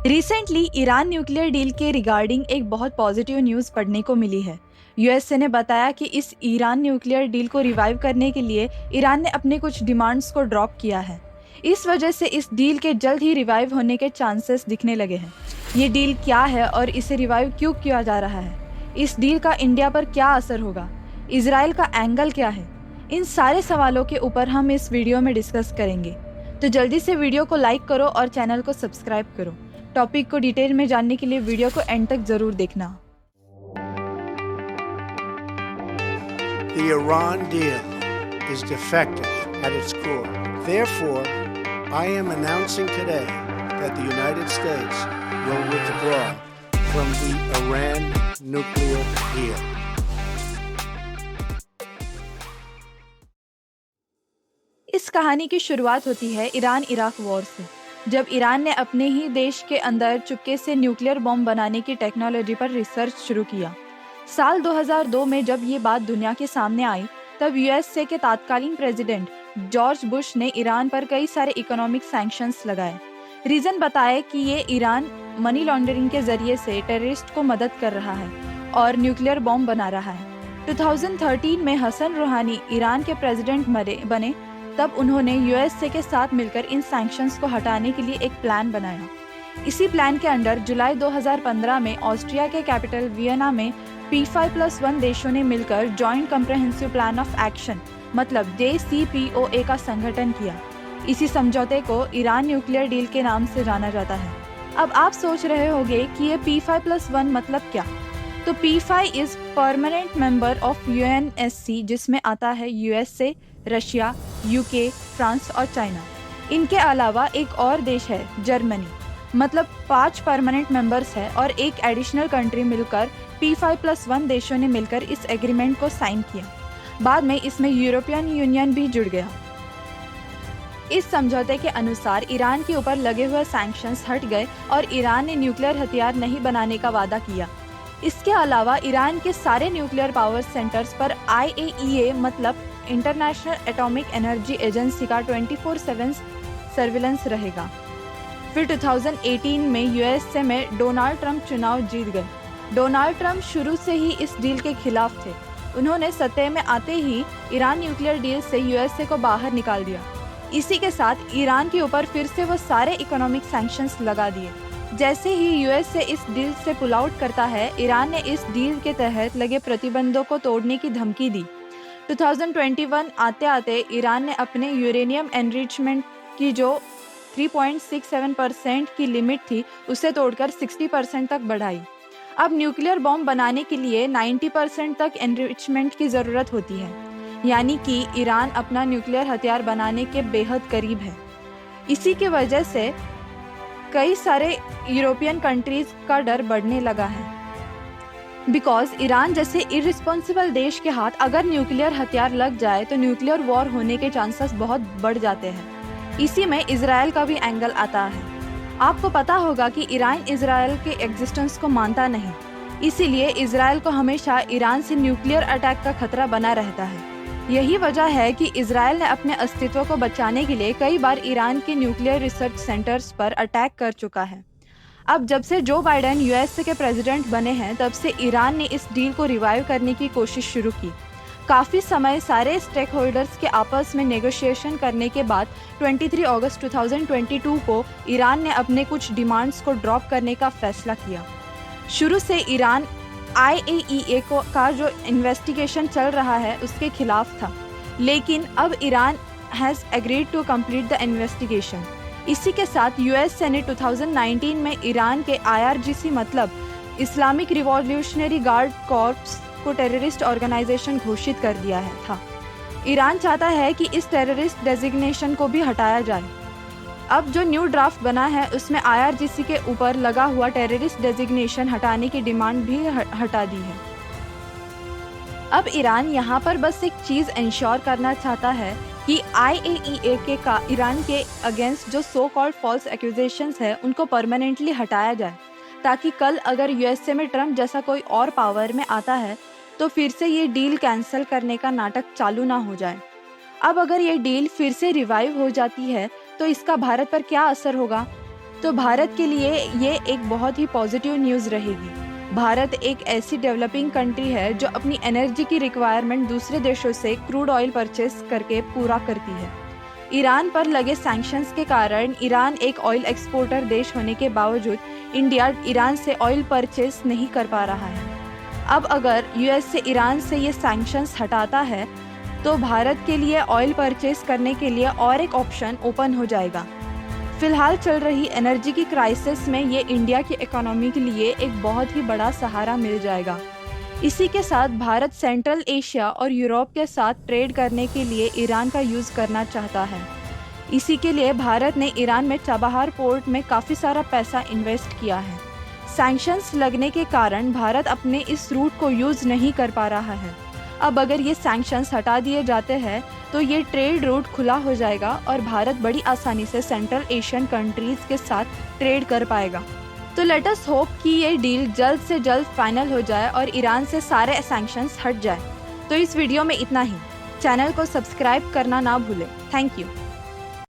Recently Iran nuclear deal के regarding एक बहुत पॉजिटिव न्यूज़ पढ़ने को मिली है। यूएसए ने बताया कि इस ईरान न्यूक्लियर डील को रिवाइव करने के लिए ईरान ने अपने कुछ डिमांड्स को ड्रॉप किया है। इस वजह से इस डील के जल्द ही रिवाइव होने के चांसेस दिखने लगे हैं। ये डील क्या है और इसे रिवाइव क्यों किया जा रहा है? इस डील का इंडिया पर क्या असर होगा? इसराइल का एंगल क्या है? इन सारे सवालों के ऊपर हम इस वीडियो में डिस्कस करेंगे। तो जल्दी से वीडियो को लाइक करो और चैनल को सब्सक्राइब करो। टॉपिक को डिटेल में जानने के लिए वीडियो को एंड तक जरूर देखना। The Iran deal is defective at its core. Therefore, I am announcing today that the United States will withdraw from the Iran nuclear deal. इस कहानी की शुरुआत होती है ईरान इराक वॉर से, जब ईरान ने अपने ही देश के अंदर चुपके से न्यूक्लियर बॉम्ब बनाने की टेक्नोलॉजी पर रिसर्च शुरू किया। साल 2002 में जब ये बात दुनिया के सामने आई, तब यूएसए के तत्कालीन प्रेसिडेंट जॉर्ज बुश ने ईरान पर कई सारे इकोनॉमिक सैंक्शंस लगाए। रीजन बताए कि ये ईरान मनी लॉन्ड्रिंग के जरिए से टेररिस्ट को मदद कर रहा है और न्यूक्लियर बॉम्ब बना रहा है। 2013 में हसन रूहानी ईरान के प्रेसिडेंट बने, तब उन्होंने यूएसए के साथ मिलकर इन सैंक्शंस को हटाने के लिए एक प्लान बनाया। इसी प्लान के अंडर जुलाई 2015 में ऑस्ट्रिया के कैपिटल वियना में P5+1 देशों ने मिलकर joint comprehensive plan of action मतलब JCPOA का संगठन किया। इसी समझौते को ईरान न्यूक्लियर डील के नाम से जाना जाता है। अब आप सोच रहे होंगे कि ये P5+1 मतलब क्या? तो P5 is permanent member of UNSC, जिसमें आता है यूएसए, रशिया, यूके, फ्रांस और चाइना। इनके अलावा एक और देश है जर्मनी, मतलब 5 परमानेंट मेंबर्स है और एक एडिशनल कंट्री मिलकर P5+1 देशों ने मिलकर इस एग्रीमेंट को साइन किया। बाद में इसमें यूरोपियन यूनियन भी जुड़ गया। इस समझौते के अनुसार ईरान के ऊपर लगे हुए सैंक्शंस हट गए और ईरान ने न्यूक्लियर हथियार नहीं बनाने का वादा किया। इसके अलावा ईरान के सारे न्यूक्लियर पावर सेंटर्स पर IAEA मतलब इंटरनेशनल एटॉमिक एनर्जी एजेंसी का 24/7 सर्विलेंस रहेगा। फिर 2018 में यूएसए में डोनाल्ड ट्रंप चुनाव जीत गए। डोनाल्ड ट्रंप शुरू से ही इस डील के खिलाफ थे। उन्होंने सत्ता में आते ही ईरान न्यूक्लियर डील से यूएसए को बाहर निकाल दिया। इसी के साथ ईरान के ऊपर फिर से वो सारे इकोनॉमिक सैंक्शंस लगा दिए। जैसे ही यूएसए इस डील से पुल आउट करता है, ईरान ने इस डील के तहत लगे प्रतिबंधों को तोड़ने की धमकी दी। 2021 आते आते ईरान ने अपने यूरेनियम एनरिचमेंट की जो 3.67% की लिमिट थी, उसे तोड़कर 60% तक बढ़ाई। अब न्यूक्लियर बॉम्ब बनाने के लिए 90% तक एनरिचमेंट की ज़रूरत होती है, यानी कि ईरान अपना न्यूक्लियर हथियार बनाने के बेहद करीब है। इसी की वजह से कई सारे यूरोपियन कंट्रीज का डर बढ़ने लगा है, बिकॉज ईरान जैसे इररिस्पॉन्सिबल देश के हाथ अगर न्यूक्लियर हथियार लग जाए तो न्यूक्लियर वॉर होने के चांसेस बहुत बढ़ जाते हैं। इसी में इजराइल का भी एंगल आता है। आपको पता होगा कि ईरान इजराइल के एग्जिस्टेंस को मानता नहीं, इसीलिए इजराइल को हमेशा ईरान से न्यूक्लियर अटैक का खतरा बना रहता है। यही वजह है कि इजराइल ने अपने अस्तित्व को बचाने के लिए कई बार ईरान के न्यूक्लियर रिसर्च सेंटर्स पर अटैक कर चुका है। अब जब से जो बाइडेन यूएसए के प्रेसिडेंट बने हैं, तब से ईरान ने इस डील को रिवाइव करने की कोशिश शुरू की। काफ़ी समय सारे स्टेक होल्डर्स के आपस में नेगोशिएशन करने के बाद 23 अगस्त 2022 को ईरान ने अपने कुछ डिमांड्स को ड्रॉप करने का फैसला किया। शुरू से ईरान IAEA का जो इन्वेस्टिगेशन चल रहा है उसके खिलाफ था, लेकिन अब Iran has agreed to complete the investigation. इसी के साथ यूएसए ने 2019 में ईरान के IRGC मतलब इस्लामिक रिवॉल्यूशनरी गार्ड कॉर्प्स को टेररिस्ट ऑर्गेनाइजेशन घोषित कर दिया था। ईरान चाहता है कि इस टेररिस्ट डेजिग्नेशन को भी हटाया जाए। अब जो न्यू ड्राफ्ट बना है उसमें IRGC के ऊपर लगा हुआ टेररिस्ट डेजिग्नेशन हटाने की डिमांड भी हटा दी है। अब ईरान यहाँ पर बस एक चीज़ इंश्योर करना चाहता है कि IAEA के का ईरान के अगेंस्ट जो सो कॉल्ड फॉल्स एक्यूजेशंस है उनको परमानेंटली हटाया जाए, ताकि कल अगर यूएसए में ट्रंप जैसा कोई और पावर में आता है तो फिर से ये डील कैंसिल करने का नाटक चालू ना हो जाए। अब अगर ये डील फिर से रिवाइव हो जाती है तो इसका भारत पर क्या असर होगा? तो भारत के लिए ये एक बहुत ही पॉजिटिव न्यूज़ रहेगी। भारत एक ऐसी डेवलपिंग कंट्री है जो अपनी एनर्जी की रिक्वायरमेंट दूसरे देशों से क्रूड ऑयल परचेस करके पूरा करती है। ईरान पर लगे सैंक्शंस के कारण ईरान एक ऑयल एक्सपोर्टर देश होने के बावजूद इंडिया ईरान से ऑयल परचेस नहीं कर पा रहा है। अब अगर यूएस से ईरान से ये सैंक्शंस हटाता है तो भारत के लिए ऑयल परचेस करने के लिए और एक ऑप्शन ओपन हो जाएगा। फिलहाल चल रही एनर्जी की क्राइसिस में ये इंडिया की इकोनॉमी के लिए एक बहुत ही बड़ा सहारा मिल जाएगा। इसी के साथ भारत सेंट्रल एशिया और यूरोप के साथ ट्रेड करने के लिए ईरान का यूज़ करना चाहता है। इसी के लिए भारत ने ईरान में चाबहार पोर्ट में काफ़ी सारा पैसा इन्वेस्ट किया है। सैंक्शंस लगने के कारण भारत अपने इस रूट को यूज़ नहीं कर पा रहा है। अब अगर ये सैंक्शंस हटा दिए जाते हैं तो ये ट्रेड रूट खुला हो जाएगा और भारत बड़ी आसानी से सेंट्रल एशियन कंट्रीज़ के साथ ट्रेड कर पाएगा। तो लेट अस होप कि ये डील जल्द से जल्द फाइनल हो जाए और ईरान से सारे सैंक्शंस हट जाए। तो इस वीडियो में इतना ही। चैनल को सब्सक्राइब करना ना भूलें। Thank you.